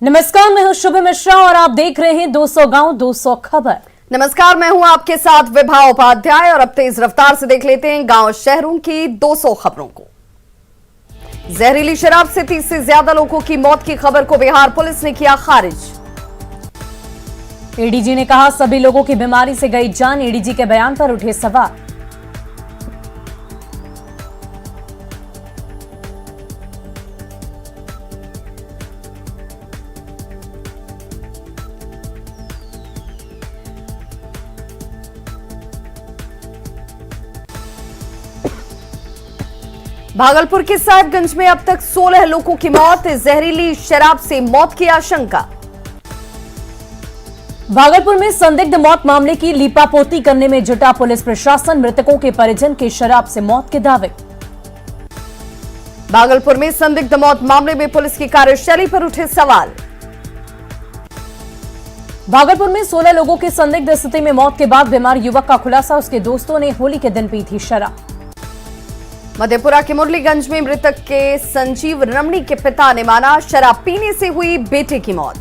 नमस्कार, मैं हूं शुभ मिश्रा और आप देख रहे हैं 200 गांव 200 खबर। नमस्कार, मैं हूं आपके साथ विभा उपाध्याय और अब तेज रफ्तार से देख लेते हैं गांव शहरों की 200 खबरों को। जहरीली शराब से 30 से ज्यादा लोगों की मौत की खबर को बिहार पुलिस ने किया खारिज। एडीजी ने कहा सभी लोगों की बीमारी से गई जान। एडीजी के बयान पर उठे सवाल। भागलपुर के साहिबगंज में अब तक 16 लोगों की मौत। जहरीली शराब से मौत की आशंका। भागलपुर में संदिग्ध मौत मामले की लीपापोती करने में जुटा पुलिस प्रशासन। मृतकों के परिजन के शराब से मौत के दावे। भागलपुर में संदिग्ध मौत मामले में पुलिस की कार्यशैली पर उठे सवाल। भागलपुर में 16 लोगों की संदिग्ध स्थिति में मौत के बाद बीमार युवक का खुलासा। उसके दोस्तों ने होली के दिन पी थी शराब। मधेपुरा के मुरलीगंज में मृतक के संजीव रमणी के पिता ने माना शराब पीने से हुई बेटे की मौत।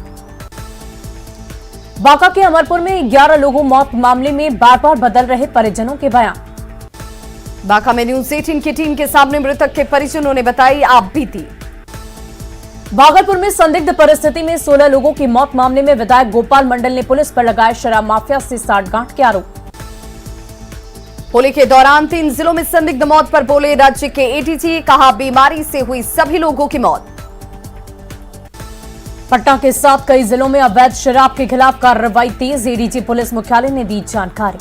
बांका के अमरपुर में 11 लोगों मौत मामले में बार बार बदल रहे परिजनों के बयान। बांका में न्यूज 18 की टीम के सामने मृतक के परिजनों ने बताई आप बीती। भागलपुर में संदिग्ध परिस्थिति में 16 लोगों की मौत मामले में विधायक गोपाल मंडल ने पुलिस पर लगाए शराब माफिया से साठगांठ के आरोप। होली के दौरान 3 जिलों में संदिग्ध मौत पर बोले राज्य के एडीजी। कहा बीमारी से हुई सभी लोगों की मौत। पटना के साथ कई जिलों में अवैध शराब के खिलाफ कार्रवाई तेज। एडीजी पुलिस मुख्यालय ने दी जानकारी।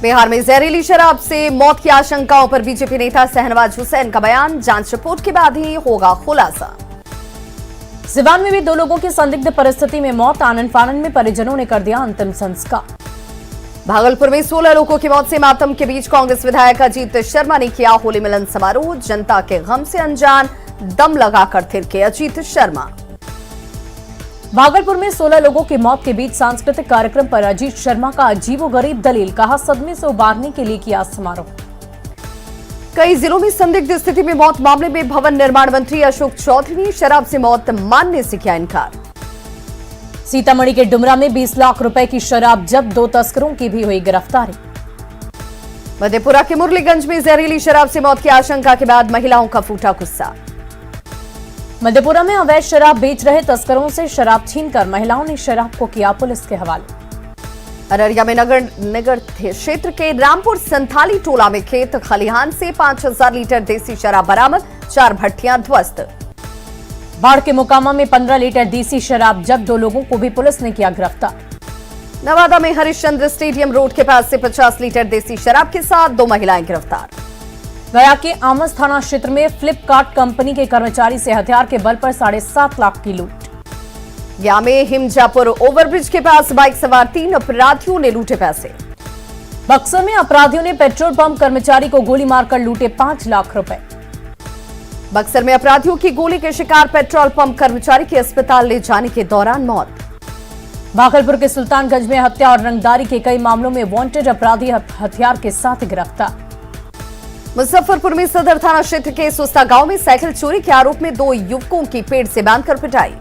बिहार में जहरीली शराब से मौत की आशंकाओं पर बीजेपी नेता शहनवाज हुसैन का बयान। जांच रिपोर्ट के बाद ही होगा खुलासा। सिवान में भी 2 लोगों की संदिग्ध परिस्थिति में मौत। आनन फानन में परिजनों ने कर दिया अंतिम संस्कार। भागलपुर में 16 लोगों की मौत से मातम के बीच कांग्रेस विधायक अजीत शर्मा ने किया होली मिलन समारोह। जनता के गम से अनजान दम लगाकर थिरके अजीत शर्मा। भागलपुर में 16 लोगों की मौत के बीच सांस्कृतिक कार्यक्रम पर अजीत शर्मा का अजीबोगरीब दलील। कहा सदमे से उबारने के लिए किया समारोह। कई जिलों में संदिग्ध स्थिति में मौत मामले में भवन निर्माण मंत्री अशोक चौधरी ने शराब से मौत मानने से किया इनकार। सीतामढ़ी के डुमरा में 20 लाख रुपए की शराब जब्त। 2 तस्करों की भी हुई गिरफ्तारी। मधेपुरा के मुरलीगंज में जहरीली शराब से मौत की आशंका के बाद महिलाओं का फूटा गुस्सा। मधेपुरा में अवैध शराब बेच रहे तस्करों से शराब छीनकर महिलाओं ने शराब को किया पुलिस के हवाले। अररिया में नगर क्षेत्र के रामपुर संथाली टोला में खेत खलिहान से 5000 लीटर देसी शराब बरामद। 4 भट्टियां ध्वस्त। बाढ़ के मोकामा में 15 लीटर देसी शराब जब्त। 2 लोगों को भी पुलिस ने किया गिरफ्तार। नवादा में हरिश्चंद्र स्टेडियम रोड के पास से 50 लीटर देसी शराब के साथ 2 महिलाएं गिरफ्तार। गया के आमस थाना क्षेत्र में फ्लिपकार्ट कंपनी के कर्मचारी से हथियार के बल पर 7.5 लाख की लूट। गया में हिमजापुर ओवरब्रिज के पास बाइक सवार 3 अपराधियों ने लूटे पैसे। बक्सर में अपराधियों ने पेट्रोल पंप कर्मचारी को गोली मारकर लूटे 5 लाख रुपए। बक्सर में अपराधियों की गोली के शिकार पेट्रोल पंप कर्मचारी की अस्पताल ले जाने के दौरान मौत। भागलपुर के सुल्तानगंज में हत्या और रंगदारी के कई मामलों में वांटेड अपराधी हथियार के साथ गिरफ्तार। मुजफ्फरपुर में सदर थाना क्षेत्र के सुस्ता गांव में साइकिल चोरी के आरोप में 2 युवकों की पेड़ से बांधकर पिटाई।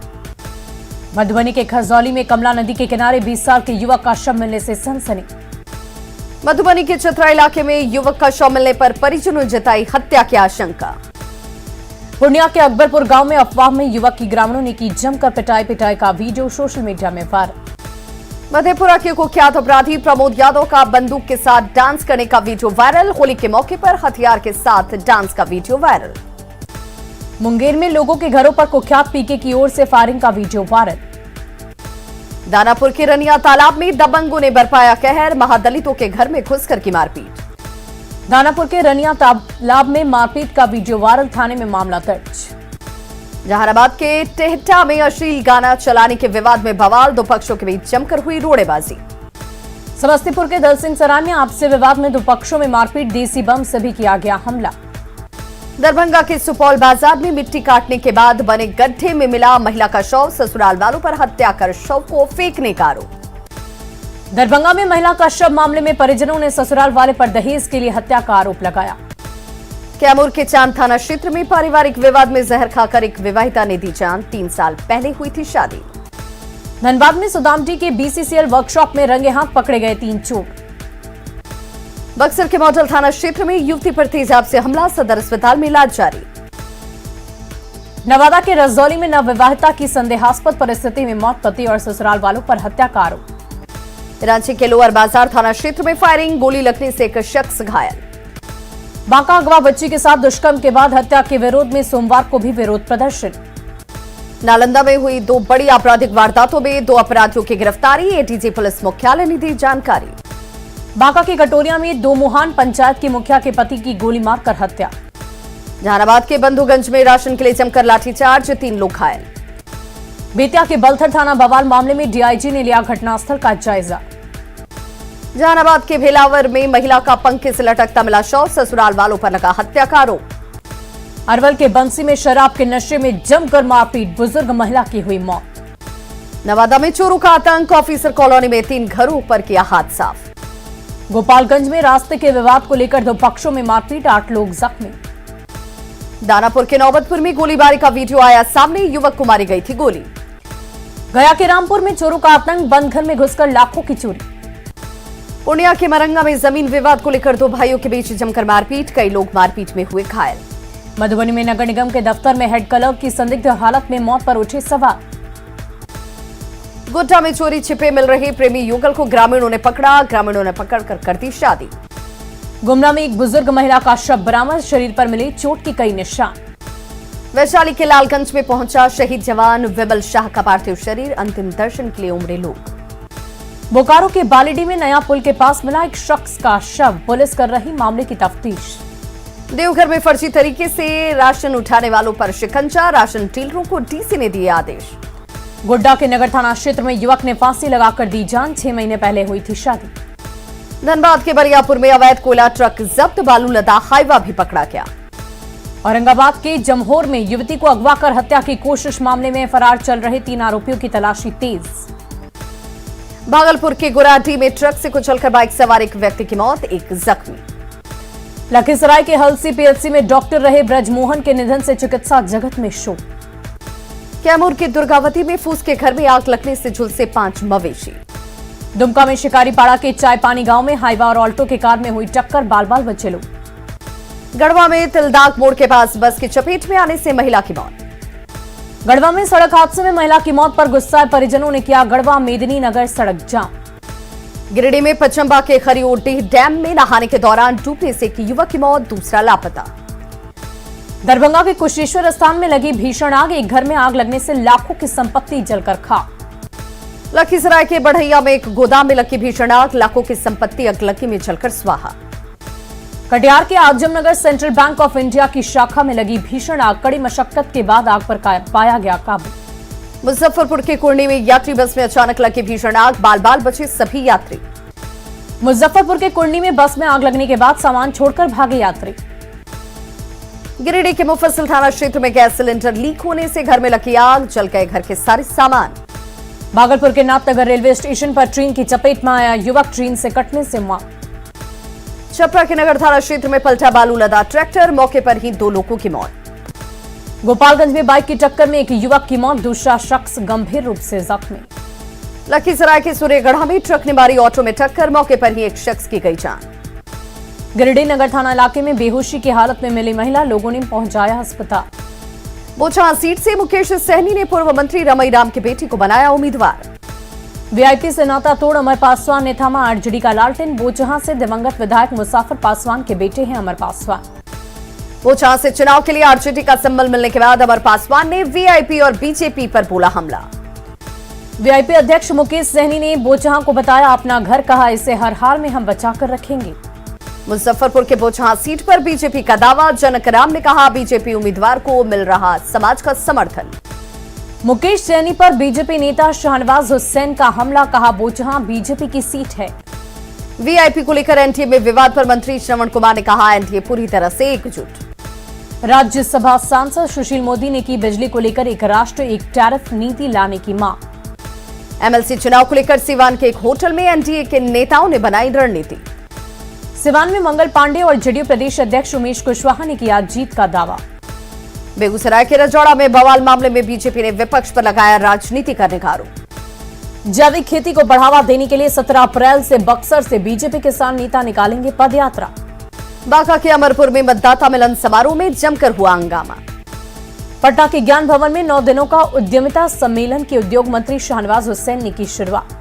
मधुबनी के खजौली में कमला नदी के किनारे 20 साल के युवक का शव मिलने से सनसनी। मधुबनी के चतरा इलाके में युवक का शव मिलने पर परिजनों ने जताई हत्या की आशंका। पूर्णिया के अकबरपुर गांव में अफवाह में युवक की ग्रामीणों ने की जमकर पिटाई का वीडियो सोशल मीडिया में वायरल। मधेपुरा के कुख्यात अपराधी प्रमोद यादव का बंदूक के साथ डांस करने का वीडियो वायरल। होली के मौके पर हथियार के साथ डांस का वीडियो वायरल। मुंगेर में लोगों के घरों पर कुख्यात पीके की ओर से फायरिंग का वीडियो वायरल। दानापुर के रनिया तालाब में दबंगों ने बरपाया कहर। महादलितों के घर में घुसकर की मारपीट। दानापुर के रनिया तालाब में मारपीट का वीडियो वायरल। थाने में मामला दर्ज। जहानाबाद के टेहटा में अश्लील गाना चलाने के विवाद में बवाल। 2 पक्षों के बीच जमकर हुई रोड़ेबाजी। समस्तीपुर के दलसिंह सराय में आपसी विवाद में 2 पक्षों में मारपीट। देसी बम से भी किया गया हमला। दरभंगा के सुपौल बाजार में मिट्टी काटने के बाद बने गड्ढे में मिला महिला का शव। ससुराल वालों पर हत्या कर शव को फेंकने का आरोप। दरभंगा में महिला का शव मामले में परिजनों ने ससुराल वाले पर दहेज के लिए हत्या का आरोप लगाया। कैमूर के चांद थाना क्षेत्र में पारिवारिक विवाद में जहर खाकर एक विवाहिता ने दी जान। 3 साल पहले हुई थी शादी। धनबाद में सुदामडी के बीसीसीएल वर्कशॉप में रंगे हाथ पकड़े गए 3 चोर। बक्सर के मॉडल थाना क्षेत्र में युवती पर तेजाब से हमला, सदर अस्पताल में इलाज जारी। नवादा के रजौली में नवविवाहिता की संदेहास्पद परिस्थिति में मौत, पति और ससुराल वालों पर हत्या का आरोप। रांची के लोअर बाजार थाना क्षेत्र में फायरिंग, गोली लगने से एक शख्स घायल। बांका अगवा बच्ची के साथ दुष्कर्म के बाद हत्या के विरोध में सोमवार को भी विरोध प्रदर्शन। नालंदा में हुई 2 बड़ी आपराधिक वारदातों में 2 अपराधियों की गिरफ्तारी, एटीजी पुलिस मुख्यालय ने दी जानकारी। बांका के कटोरिया में 2 मुहान पंचायत के मुखिया के पति की गोली मारकर हत्या। जहानाबाद के बंधुगंज में राशन के लिए जमकर लाठीचार्ज, 3 लोग घायल। बेतिया के बलथर थाना बवाल मामले में डीआईजी ने लिया घटनास्थल का जायजा। जहानाबाद के भेलावर में महिला का पंखे से लटकता मिला शव, ससुराल वालों पर लगा हत्या का आरोप। अरवल के बंसी में शराब के नशे में जमकर मारपीट, बुजुर्ग महिला की हुई मौत। नवादा में चोरों का आतंक, ऑफिसर कॉलोनी में 3 घरों पर किया हाथ साफ। गोपालगंज में रास्ते के विवाद को लेकर 2 पक्षों में मारपीट, 8 लोग जख्मी। दानापुर के नौबतपुर में गोलीबारी का वीडियो आया सामने, युवक को मारी गई थी गोली। गया के रामपुर में चोरों का आतंक, बंद घर में घुसकर लाखों की चोरी। पूर्णिया के मरंगा में जमीन विवाद को लेकर 2 भाइयों के बीच जमकर मारपीट, कई लोग मारपीट में हुए घायल। मधुबनी में नगर निगम के दफ्तर में हेड क्लर्क की संदिग्ध हालत में मौत पर उठे सवाल। गोड्डा में चोरी छिपे मिल रहे प्रेमी युगल को ग्रामीणों ने पकड़ा, ग्रामीणों ने पकड़कर कर दी शादी। गुमला में एक बुजुर्ग महिला का शव बरामद, शरीर पर मिले चोट के कई निशान। वैशाली के लालगंज में पहुंचा शहीद जवान विमल शाह का पार्थिव शरीर, अंतिम दर्शन के लिए उमड़े लोग। बोकारो के बालीडी में नया पुल के पास मिला एक शख्स का शव, पुलिस कर रही मामले की तफ्तीश। देवघर में फर्जी तरीके से राशन उठाने वालों पर शिकंजा, राशन डीलरों को डीसी ने दिए आदेश। गोड्डा के नगर थाना क्षेत्र में युवक ने फांसी लगाकर दी जान, 6 महीने पहले हुई थी शादी। धनबाद के बरियापुर में अवैध कोयला ट्रक जब्त, बालू लदा हाईवा भी पकड़ा गया। औरंगाबाद के जमहोर में युवती को अगवा कर हत्या की कोशिश मामले में फरार चल रहे 3 आरोपियों की तलाशी तेज। भागलपुर के गुराडी में ट्रक से कुचलकर बाइक सवार एक व्यक्ति की मौत, 1 जख्मी। लखीसराय के हल्सी पीएचसी में डॉक्टर रहे ब्रजमोहन के निधन से चिकित्सा जगत में शोक। कैमूर के दुर्गावती में फूस के घर में आग लगने से झुलसे 5 मवेशी। दुमका में शिकारीपाड़ा के चाय पानी गांव में हाईवा और ऑल्टो के कार में हुई टक्कर, बाल बाल बचे लोग। गढ़वा में तिलदाग मोड़ के पास बस की चपेट में आने से महिला की मौत। गढ़वा में सड़क हादसे में महिला की मौत पर गुस्साए परिजनों ने किया गढ़वा मेदिनी नगर सड़क जाम। गिरिडीह में पचम्बा के खरियोडीह डैम में नहाने के दौरान डूबने से एक युवक की मौत, दूसरा लापता। दरभंगा के कुशेश्वर स्थान में लगी भीषण आग, एक घर में आग लगने से लाखों की संपत्ति जलकर खाक। लखीसराय के बढ़ैया में एक गोदाम में लगी भीषण आग, लाखों की संपत्ति अगलगी में जलकर स्वाहा। कटिहार के Azamnagar central bank of India की शाखा में लगी भीषण आग, कड़ी मशक्कत के बाद आग पर पाया गया काबू। मुजफ्फरपुर के कुर्नी में यात्री बस में अचानक लगी भीषण आग, बाल बाल बचे सभी यात्री। मुजफ्फरपुर के कुर्नी में बस में आग लगने के बाद सामान छोड़कर भागे यात्री। गिरिडीह के मुफस्सिल थाना क्षेत्र में गैस सिलेंडर लीक होने से घर में लगी आग, जल गए घर के सारे सामान। भागलपुर के नाथनगर रेलवे स्टेशन पर ट्रेन की चपेट में आया युवक, ट्रेन से कटने से मौत। छपरा के नगर थाना क्षेत्र में पलटा बालू लदा ट्रैक्टर, मौके पर ही 2 लोगों की मौत। गोपालगंज में बाइक की टक्कर में एक युवक की मौत, दूसरा शख्स गंभीर रूप से जख्मी। लखीसराय के सूर्यगढ़ा में ट्रक ने मारी ऑटो में टक्कर, मौके पर ही एक शख्स की गई जान। गिरिडीह नगर थाना इलाके में बेहोशी की हालत में मिली महिला, लोगों ने पहुंचाया अस्पताल। बोचहां सीट से मुकेश सहनी ने पूर्व मंत्री रमईराम की बेटी को बनाया उम्मीदवार। वीआईपी से नाता तोड़ अमर पासवान ने थामा आरजेडी का लालटेन, बोचहां से दिवंगत विधायक मुसाफिर पासवान के बेटे हैं अमर पासवान। बोचहां से चुनाव के लिए आरजेडी का सिंबल मिलने के बाद अमर पासवान ने वीआईपी और बीजेपी पर बोला हमला। वीआईपी अध्यक्ष मुकेश सहनी ने बोचहां को बताया अपना घर, कहा इसे हर हाल में हम बचाकर रखेंगे। मुजफ्फरपुर के बोचहां सीट पर बीजेपी का दावा, जनक राम ने कहा बीजेपी उम्मीदवार को मिल रहा समाज का समर्थन। मुकेश सैनी पर बीजेपी नेता शाहनवाज हुसैन का हमला, कहा बोचहां बीजेपी की सीट है। वीआईपी को लेकर एनडीए में विवाद पर मंत्री श्रवण कुमार ने कहा एनडीए पूरी तरह से एकजुट। राज्यसभा सांसद सुशील मोदी ने की बिजली को लेकर एक राष्ट्र एक टैरिफ नीति लाने की मांग। एमएलसी चुनाव को लेकर सीवान के एक होटल में एनडीए के नेताओं ने बनाई रणनीति। सिवान में मंगल पांडे और जेडीयू प्रदेश अध्यक्ष उमेश कुशवाहा ने किया जीत का दावा। बेगूसराय के रजौड़ा में बवाल मामले में बीजेपी ने विपक्ष पर लगाया राजनीति करने का आरोप। जैविक खेती को बढ़ावा देने के लिए 17 अप्रैल से बक्सर से बीजेपी किसान नेता निकालेंगे पदयात्रा। बांका के अमरपुर में मतदाता मिलन समारोह में जमकर हुआ हंगामा। पटना के ज्ञान भवन में 9 दिनों का उद्यमिता सम्मेलन की उद्योग मंत्री शाहनवाज हुसैन ने की शुरुआत।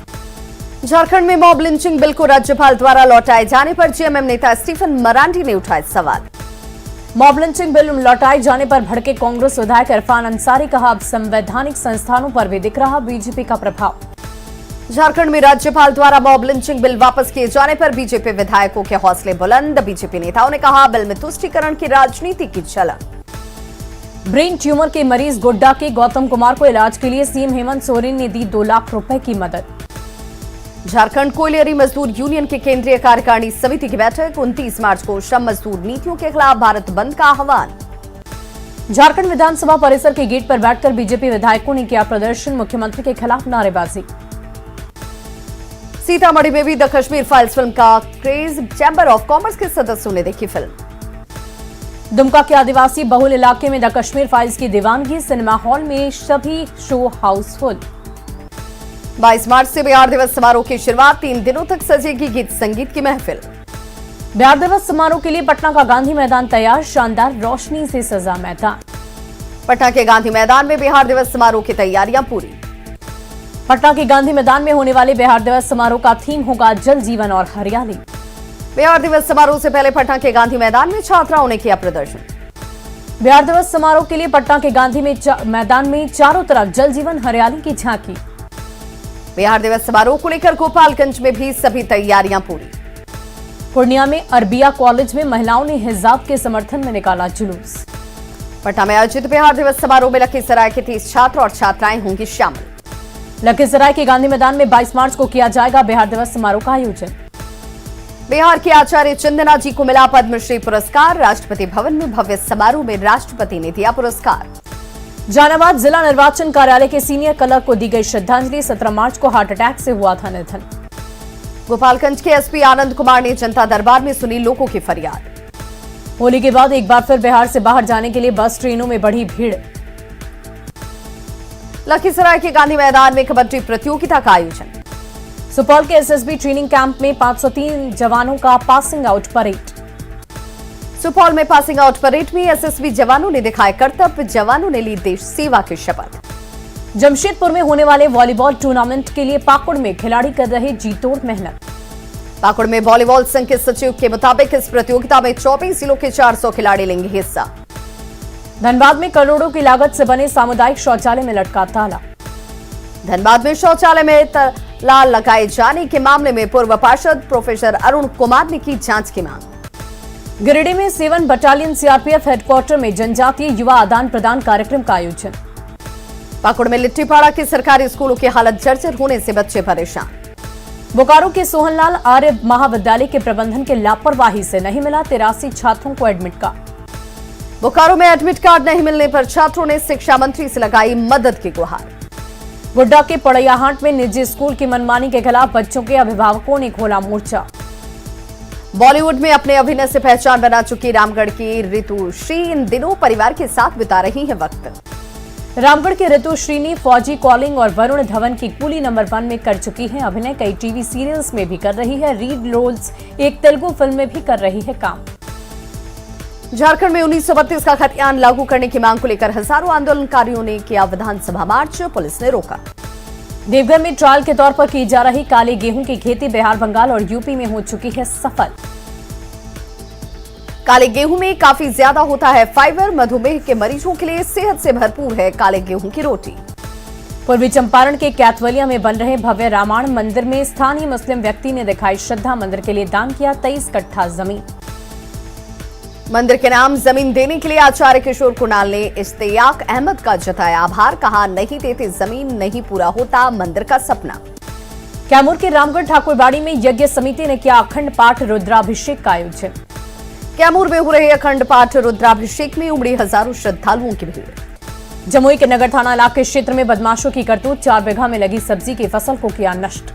झारखंड में मॉब लिंचिंग बिल को राज्यपाल द्वारा लौटाए जाने पर जेएमएम नेता स्टीफन मरांडी ने उठाए सवाल। मॉब लिंचिंग बिल लौटाए जाने पर भड़के कांग्रेस विधायक इरफान अंसारी कहा, अब संवैधानिक संस्थानों पर भी दिख रहा बीजेपी का प्रभाव। झारखंड में राज्यपाल द्वारा मॉब लिंचिंग बिल वापस किए जाने पर बीजेपी विधायकों के हौसले बुलंद। बीजेपी नेताओं ने कहा, बिल में तुष्टीकरण की राजनीति की झलक। ब्रेन ट्यूमर के मरीज गोड्डा के गौतम कुमार को इलाज के लिए सीएम हेमंत सोरेन ने दी 2 लाख रुपए की मदद। झारखंड कोयलियरी मजदूर यूनियन की केंद्रीय कार्यकारिणी समिति की बैठक। 29 मार्च को श्रम मजदूर नीतियों के खिलाफ भारत बंद का आह्वान। झारखंड विधानसभा परिसर के गेट पर बैठकर बीजेपी विधायकों ने किया प्रदर्शन, मुख्यमंत्री के खिलाफ नारेबाजी। सीतामढ़ी में भी द कश्मीर फाइल्स फिल्म का क्रेज। चैंबर ऑफ कॉमर्स के सदस्यों ने देखी फिल्म। दुमका के आदिवासी बहुल इलाके में द कश्मीर फाइल्स की दीवानगी। सिनेमा हॉल में सभी शो हाउसफुल। 22 मार्च से बिहार दिवस समारोह की शुरुआत। 3 दिनों तक सजेगी गीत संगीत की महफिल। बिहार दिवस समारोह के लिए पटना का गांधी मैदान तैयार, शानदार रोशनी से सजा मैदान। पटना के गांधी मैदान में बिहार दिवस समारोह की तैयारियां पूरी। पटना के गांधी मैदान में होने वाले बिहार दिवस समारोह का थीम होगा जल जीवन और हरियाली। बिहार दिवस समारोह से पहले पटना के गांधी मैदान में छात्राओं ने किया प्रदर्शन। बिहार दिवस समारोह के लिए पटना के गांधी मैदान में चारों तरफ जल जीवन हरियाली की झांकी। बिहार दिवस समारोह को लेकर गोपालगंज में भी सभी तैयारियां पूरी। पूर्णिया में अरबिया कॉलेज में महिलाओं ने हिजाब के समर्थन में निकाला जुलूस। पटना में आयोजित बिहार दिवस समारोह में लखीसराय के 30 छात्र और छात्राएं होंगी शामिल। लखीसराय के गांधी मैदान में 22 मार्च को किया जाएगा बिहार दिवस समारोह का आयोजन। बिहार के आचार्य चंदना जी को मिला पद्मश्री पुरस्कार। राष्ट्रपति भवन में भव्य समारोह में राष्ट्रपति ने दिया पुरस्कार। जहानाबाद जिला निर्वाचन कार्यालय के सीनियर क्लर्क को दी गई श्रद्धांजलि। 17 मार्च को हार्ट अटैक से हुआ था निधन। गोपालगंज के एसपी आनंद कुमार ने जनता दरबार में सुनी लोगों की फरियाद। होली के बाद एक बार फिर बिहार से बाहर जाने के लिए बस ट्रेनों में बढ़ी भीड़। लखीसराय के गांधी मैदान में कबड्डी प्रतियोगिता का आयोजन। सुपौल के एसएसबी ट्रेनिंग कैंप में 503 जवानों का पासिंग आउट परेड। सुपौल में पासिंग आउट परेड में एसएसबी जवानों ने दिखाए कर्तव्य। जवानों ने ली देश सेवा की शपथ। जमशेदपुर में होने वाले वॉलीबॉल टूर्नामेंट के लिए पाकुड़ में खिलाड़ी कर रहे जीतोड़ मेहनत। पाकुड़ में वॉलीबॉल संघ के सचिव के मुताबिक इस प्रतियोगिता में 24 जिलों के 400 खिलाड़ी लेंगे हिस्सा। धनबाद में करोड़ों की लागत से बने सामुदायिक शौचालय में लटका ताला। धनबाद में शौचालय में ताला लगाए जाने के मामले में पूर्व पार्षद प्रोफेसर अरुण कुमार ने की जांच की मांग। गिरिडीह में 7 बटालियन सीआरपीएफ हेडक्वार्टर में जनजातीय युवा आदान प्रदान कार्यक्रम का आयोजन। पाकुड़ में लिट्टीपाड़ा के सरकारी स्कूलों की हालत जर्जर होने से बच्चे परेशान। बोकारो के सोहनलाल आर्य महाविद्यालय के प्रबंधन के लापरवाही से नहीं मिला 83 छात्रों को एडमिट कार्ड। बोकारो में एडमिट कार्ड नहीं मिलने पर छात्रों ने शिक्षा मंत्री से लगाई मदद की गुहार। गोड्डा के पड़ैयाहाट में निजी स्कूल की मनमानी के खिलाफ बच्चों के अभिभावकों ने खोला मोर्चा। बॉलीवुड में अपने अभिनय से पहचान बना चुकी रामगढ़ की ऋतुश्री इन दिनों परिवार के साथ बिता रही हैं वक्त। रामगढ़ के ऋतुश्री ने फौजी कॉलिंग और वरुण धवन की कूली नंबर 1 में कर चुकी है अभिनय। कई टीवी सीरियल्स में भी कर रही है रीड रोल्स। एक तेलुगु फिल्म में भी कर रही है काम। झारखंड में 1932 का खतियान लागू करने की मांग को लेकर हजारों आंदोलनकारियों ने किया विधानसभा मार्च। पुलिस ने रोका। देवघर में ट्रायल के तौर पर की जा रही काले गेहूं की खेती बिहार, बंगाल और यूपी में हो चुकी है सफल। काले गेहूं में काफी ज्यादा होता है फाइबर। मधुमेह के मरीजों के लिए सेहत से भरपूर है काले गेहूं की रोटी। पूर्वी चंपारण के कैथवलिया में बन रहे भव्य रामायण मंदिर में स्थानीय मुस्लिम व्यक्ति ने दिखाई श्रद्धा। मंदिर के लिए दान किया 23 कट्ठा जमीन। मंदिर के नाम जमीन देने के लिए आचार्य किशोर कुणाल ने इश्तियाक अहमद का जताया आभार। कहा, नहीं देते जमीन नहीं पूरा होता मंदिर का सपना। कैमूर के रामगढ़ ठाकुरबाड़ी में यज्ञ समिति ने किया अखंड पाठ रुद्राभिषेक का आयोजन। कैमूर में हो रहे अखंड पाठ रुद्राभिषेक में उमड़ी हजारों श्रद्धालुओं की भीड़। जमुई के नगर थाना इलाके क्षेत्र में बदमाशों की करतूत। 4 बीघा में लगी सब्जी की फसल को किया नष्ट।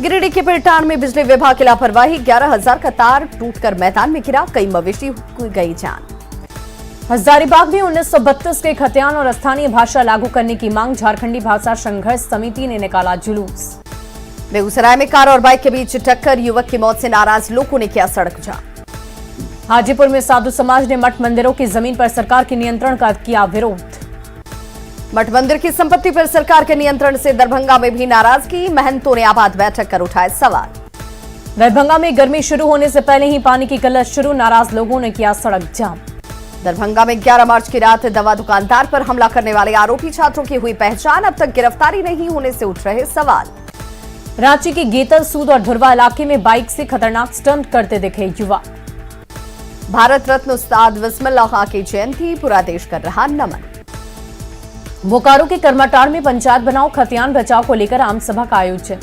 गिरिडीह के पिरटान में बिजली विभाग की लापरवाही, 11,000 का तार टूटकर मैदान में गिरा, कई मवेशी को गई जान। हजारीबाग में 1932 के खतियान और स्थानीय भाषा लागू करने की मांग, झारखंडी भाषा संघर्ष समिति ने निकाला जुलूस। बेगूसराय में कार और बाइक के बीच टक्कर, युवक की मौत से नाराज लोगों ने किया सड़क जाम। हाजीपुर में साधु समाज ने मठ मंदिरों की जमीन पर सरकार के नियंत्रण का किया विरोध। मठ मंदिर की संपत्ति पर सरकार के नियंत्रण से दरभंगा में भी नाराजगी, महंतों ने आपात बैठक कर उठाए सवाल। दरभंगा में गर्मी शुरू होने से पहले ही पानी की किल्लत शुरू, नाराज लोगों ने किया सड़क जाम। दरभंगा में 11 मार्च की रात दवा दुकानदार पर हमला करने वाले आरोपी छात्रों की हुई पहचान, अब तक गिरफ्तारी नहीं होने से उठ रहे सवाल। रांची के गेतल, सूद और धुरवा इलाके में बाइक से खतरनाक स्टंट करते दिखे युवा। भारत रत्न उस्ताद बिस्मिल्लाह खां की जयंती, पूरा देश कर रहा नमन। बोकारो के कर्माटाड़ में पंचायत बनाओ खतियान बचाव को लेकर आम सभा का आयोजन।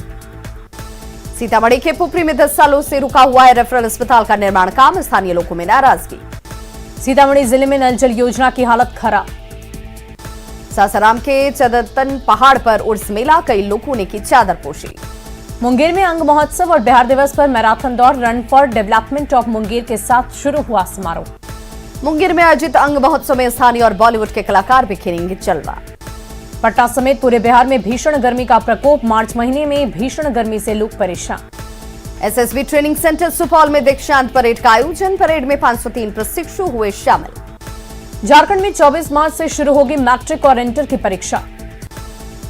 सीतामढ़ी के पुपरी में 10 सालों से रुका हुआ है रेफरल अस्पताल का निर्माण काम, स्थानीय लोगों में नाराजगी। सीतामढ़ी जिले में नल जल योजना की हालत खराब। सासाराम के चदतन पहाड़ पर उर्स मेला, कई लोगों ने की चादर पोशी। मुंगेर में अंग महोत्सव और बिहार दिवस पर मैराथन दौड़, run for development of Munger के साथ शुरू हुआ समारोह। मुंगेर में आयोजित अंग महोत्सव में स्थानीय और बॉलीवुड के कलाकार बिखेरेंगे जलवा। पटना समेत पूरे बिहार में भीषण गर्मी का प्रकोप, मार्च महीने में भीषण गर्मी से लोग परेशान। एसएसबी ट्रेनिंग सेंटर सुपौल में दीक्षांत परेड का आयोजन, परेड में 503 प्रशिक्षु हुए शामिल। झारखंड में 24 मार्च से शुरू होगी मैट्रिक और इंटर की परीक्षा।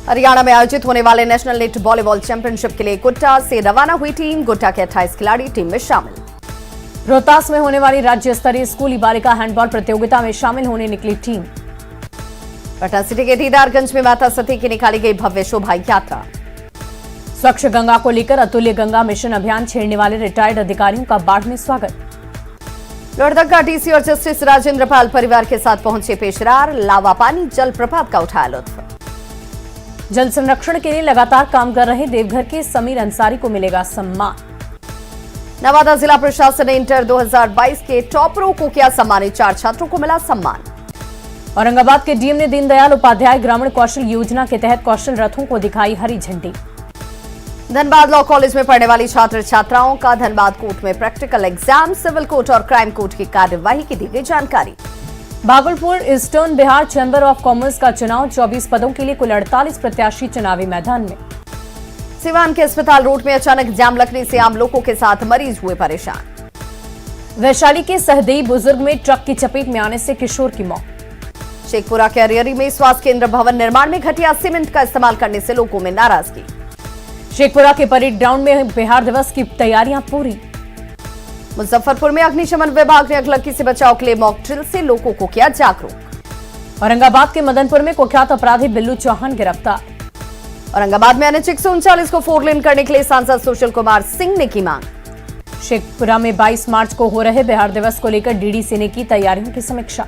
हरियाणा में आयोजित होने वाले नेशनल नेट वॉलीबॉल चैंपियनशिप के लिए गोड्डा से रवाना हुई टीम, गोड्डा के 28 खिलाड़ी टीम में शामिल। रोहतास में होने वाली राज्य स्तरीय स्कूली बालिका हैंडबॉल प्रतियोगिता में शामिल होने निकली टीम। पटना सिटी के दीदारगंज में माता सती की निकाली गई भव्य शोभा यात्रा। स्वच्छ गंगा को लेकर अतुल्य गंगा मिशन अभियान छेड़ने वाले रिटायर्ड अधिकारियों का बाढ़ में स्वागत। लोहरदगा डीसी और जस्टिस राजेंद्र पाल परिवार के साथ पहुंचे पेशरार, लावा पानी जल प्रपात का उठाया लुत्फ। जल संरक्षण के लिए लगातार काम कर रहे देवघर के समीर अंसारी को मिलेगा सम्मान। नवादा जिला प्रशासन ने इंटर 2022 के टॉपरों को किया सम्मानित, 4 छात्रों को मिला सम्मान। औरंगाबाद के डीएम ने दीनदयाल उपाध्याय ग्रामीण कौशल योजना के तहत कौशल रथों को दिखाई हरी झंडी। धनबाद लॉ कॉलेज में पढ़ने वाली छात्र छात्राओं का धनबाद कोर्ट में प्रैक्टिकल एग्जाम, सिविल कोर्ट और क्राइम कोर्ट की कार्यवाही की दी गई जानकारी। Bhagalpur eastern Bihar chamber of commerce का चुनाव, 24 पदों के लिए कुल 48 प्रत्याशी चुनावी मैदान में। सिवान के अस्पताल रोड में अचानक जाम लगने से आम लोगों के साथ मरीज हुए परेशान। वैशाली के सहदेई बुजुर्ग में ट्रक की चपेट में आने से किशोर की मौत। शेखपुरा के अरियरी में स्वास्थ्य केंद्र भवन निर्माण में घटिया सीमेंट का इस्तेमाल करने से लोगों में नाराजगी। शेखपुरा के परेड ग्राउंड में बिहार दिवस की तैयारियां पूरी। मुजफ्फरपुर में अग्निशमन विभाग ने अगलगी से बचाव के लिए मॉक ड्रिल से लोगों को किया जागरूक। औरंगाबाद के मदनपुर में कुख्यात अपराधी बिल्लू चौहान गिरफ्तार। औरंगाबाद में एनएच 139 को 4 लेन करने के लिए सांसद सुशील कुमार सिंह ने की मांग। शेखपुरा में 22 मार्च को हो रहे बिहार दिवस को लेकर डीडीसी ने की तैयारियों की समीक्षा।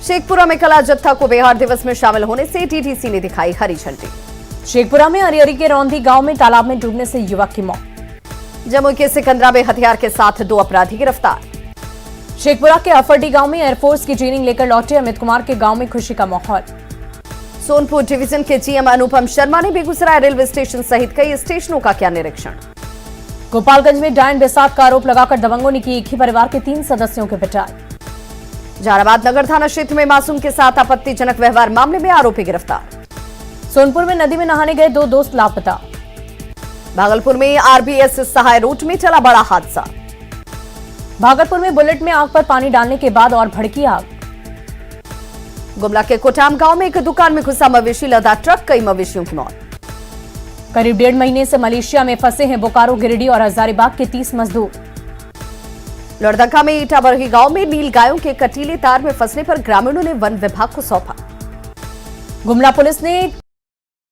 शेखपुरा में कला जत्था को बिहार दिवस में शामिल होने से डीडीसी ने दिखाई हरी झंडी। शेखपुरा में अरियरी के रौंदी गांव में तालाब में डूबने से युवक की मौत। जमुई के सिकंदरा में हथियार के साथ 2 अपराधी गिरफ्तार। शेखपुरा के अफरडी गांव में एयरफोर्स की ट्रेनिंग लेकर लौटे अमित कुमार के गांव में खुशी का माहौल। सोनपुर डिवीजन के जीएम अनुपम शर्मा ने बेगूसराय रेलवे स्टेशन सहित कई स्टेशनों का किया निरीक्षण। गोपालगंज में डायन बेसात का आरोप लगाकर दबंगों ने की एक ही परिवार के 3 सदस्यों के पिटाई। जहानाबाद नगर थाना क्षेत्र में मासूम के साथ आपत्तिजनक व्यवहार मामले में आरोपी गिरफ्तार। सोनपुर में नदी में नहाने गए 2 दोस्त लापता। भागलपुर में आरबीएस सहाय रूट में चला बड़ा हादसा। भागलपुर में बुलेट में आग पर पानी डालने के बाद और भड़की आग। गुमला के कोटाम गांव में एक दुकान में घुसा मवेशी लदा ट्रक, कई मवेशियों की मौत। करीब 1.5 महीने से मलेशिया में फंसे हैं बोकारो, गिरिडीह और हजारीबाग के 30 मजदूर। लोहरदगा में ईटाबरही गांव में नील गायों के कटीले तार में फंसने पर ग्रामीणों ने वन विभाग को सौंपा। गुमला पुलिस ने